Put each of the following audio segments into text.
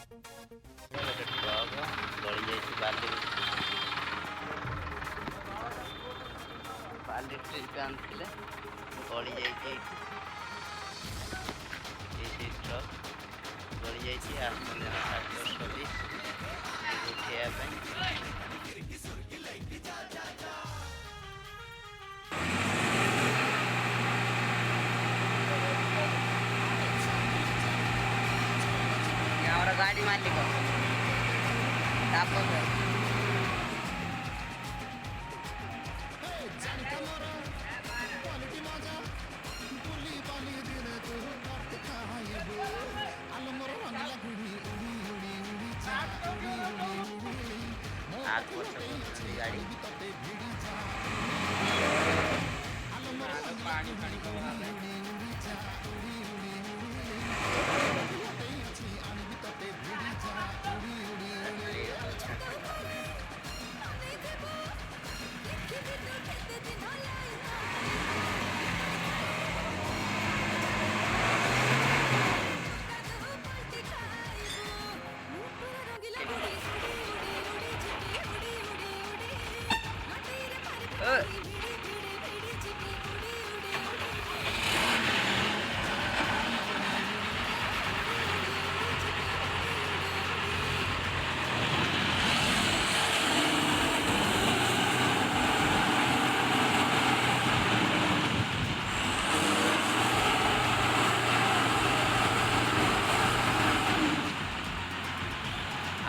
ଗୋଟେ ଟ୍ରକ୍ ଗଳି ଯାଇଛି ବାଲି ଟ୍ରିପ୍ ଆଣିଥିଲେ ଗଳି ଯାଇଛି ଏଇଠି ଟ୍ରକ୍ ଗଳି ଯାଇଛି। ଆସୁଛନ୍ତି ଜଣେ ଟ୍ରାକ୍ଟର ସର୍ଭିସ୍ ଉଠେଇବା ପାଇଁ। ଆମର ଗାଡ଼ି ମାଲିକ ତାପସ ଗାଡ଼ି ପାଣି ପାଣି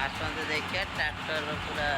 ଆସନ୍ତୁ ଦେଖିବା ଟ୍ରାକ୍ଟର ପୁରା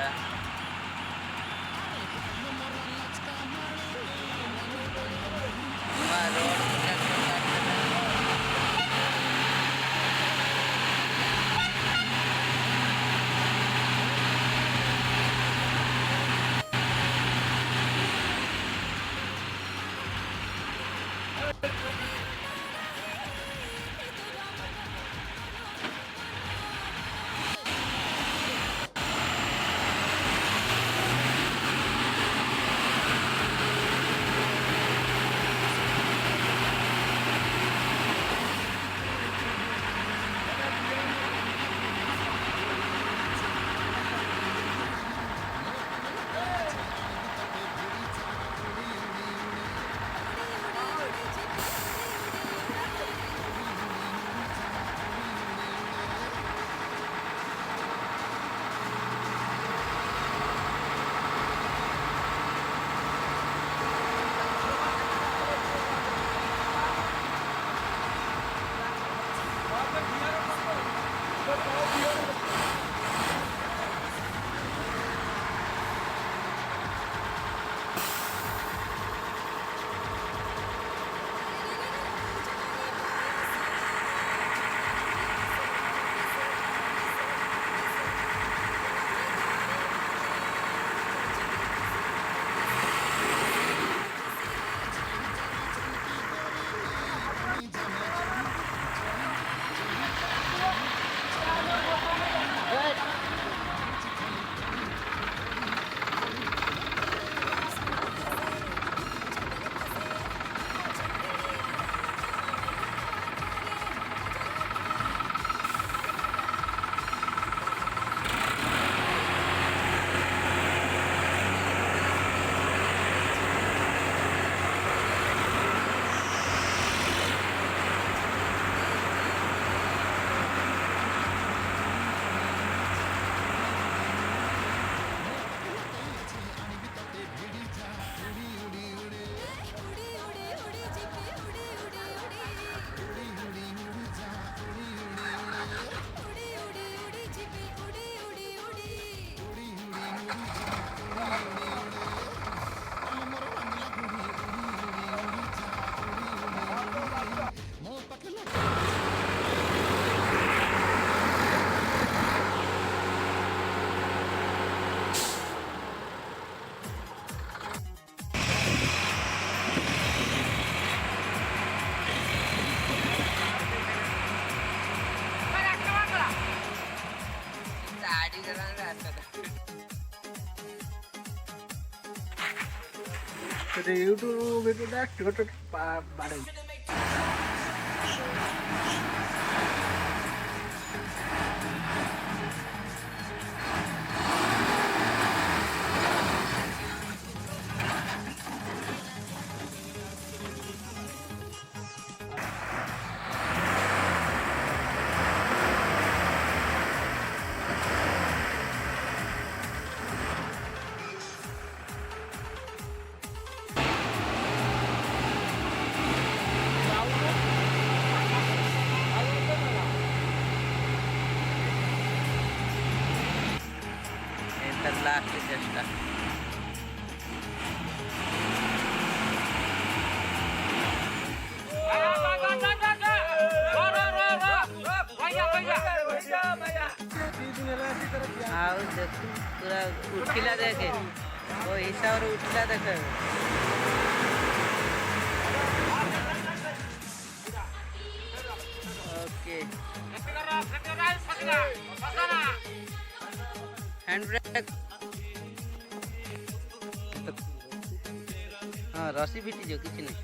YouTube videoটা টিকটক বাড়াই ଲାଷ୍ଟ ଚେଷ୍ଟା। ଆଉ ଦେଖୁ ପୁରା ଉଠିଲା ଦେଖେ ଓ ହିସାବରେ ଉଠିଲା ଦେଖେ। Okay hand brake. हाँ रस्सी फिटी जो किसी नहीं।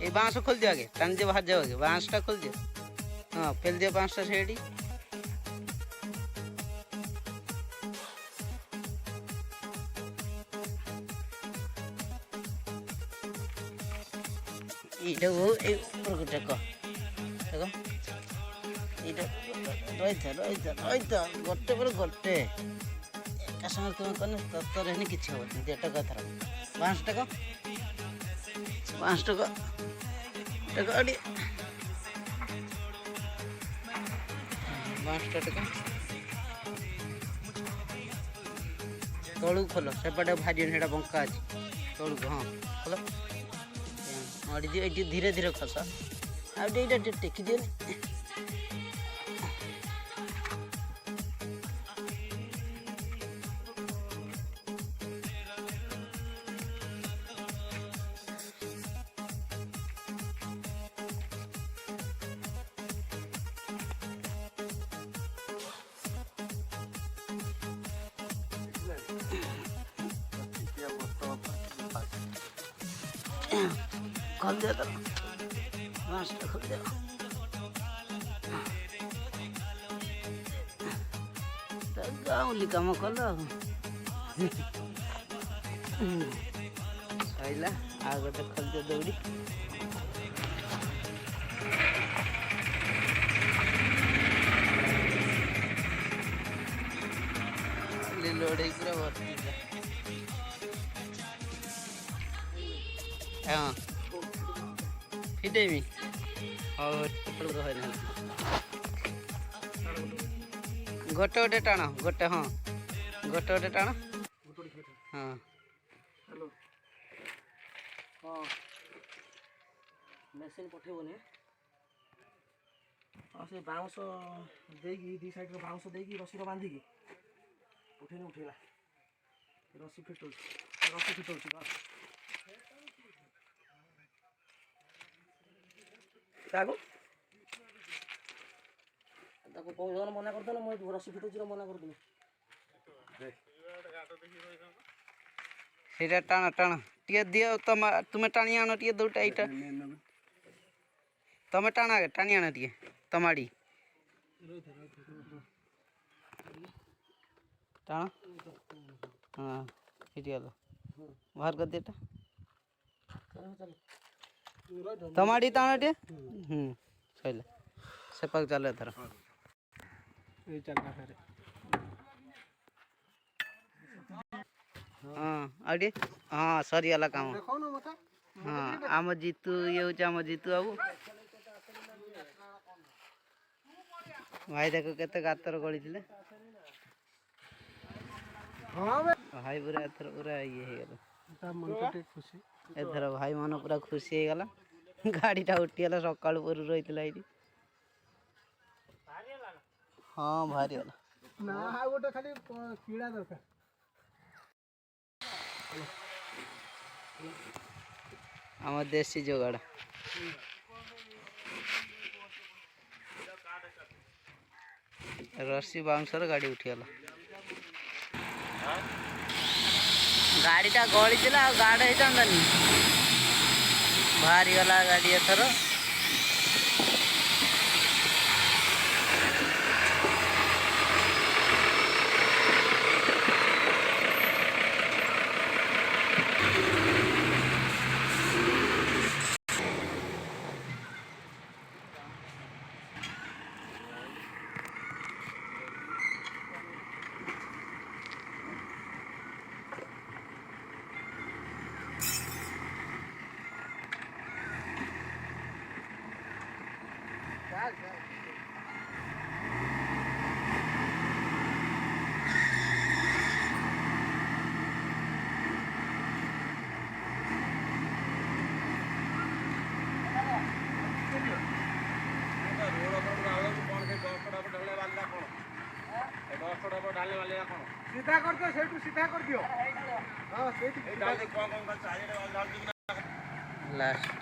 ये बाँस खोल दियो आगे टान दियो बाहर जाओ आगे बाँसटा खोल दियो। हाँ फेल दियो बाँसटा सेठी। এইটা ও এই উপরକୁ ଟେକ ଦେଖ এইটা ରହିଥା ଗୋଟେ ପରେ ଗୋଟେ ଏକା ସାଙ୍ଗରେ ତୁମେ କଲେ ତର ହେଲେ କିଛି ହେବନି। ଟେକ ଏଥର ବାଁଶ ଟେକ ଟେକ ଏଠି ବାଁଶଟା ଟେକ ତଳକୁ ଖୋଲ ସେପଟେ ଭାଜିବନି ସେଇଟା ବଙ୍କା ଅଛି ତଳକୁ। ହଁ ଖୋଲ ଏଠି ଧୀରେ ଧୀରେ ଖସ ଆଉ ଏଇଟା ଟିକେ ଟେକି ଦିଅନି। खोल दिया तो बाँसटा खोल दिया। गाउँली काम कल सैला आ गोटे खोल दियो दौड़ी। लोड पूरा भर्ती। हाँ फिटेमी और गोटे गोटे टाण गोटे। हाँ गोटे गोटे टाण। हाँ हेलो हाँ मेसीन पठेबनी हाँ से बाउंस देगी दी साइड बाउंस देगी रसी बांधिकी उठेनी उठेला रसी फिटौची बस ତାକୁ କହୁନ ମନା କରିଦେଲ ମୁଁ ରସି ଫିଟୁଛି ମନା କରିଦେଲି। ସେଇଟା ଟାଣ ଟାଣ ଟିକେ ଦିଅ ତୁମେ ଟାଣି ଆଣ ଟିକେ ଦଉଟା ଏଇଟା ତମେ ଟାଣ ଆଗେ ଟାଣି ଆଣ ଟିକେ ତମାଡ଼ି ଟାଣ। ହଁ ସେଇଠି ଗଲ ବାହାର କରିଦିଏ ଏଟା तमाड़ी ताण टे सैला सेपाक चल एथर हाँ आटे हाँ सरीगला काम। हाँ आम जीतू ये हूँ आम जीतू बाबू भाई देख केते गातर गड़ी भाई पूरा एथर पूरा ये हो गला एथर भाई मन पूरा खुशी हो गला। गाड़ीटा उठीगला सकाल पर रही ये। हाँ भारी गला ना गोटे खाली कीड़ा दरकार आम देसी जोगाड़ रस्सी बाउंसर गाड़ी उठीगला। गाड़ीटा गड़ी गाड़ होता बाहरी गला गाड़ी एथर। ସିଧା କରିଦିଅ ସେଇଠୁ ସିଧା କରିଦିଅ ହଁ ସେଇଠି ଲାଷ୍ଟ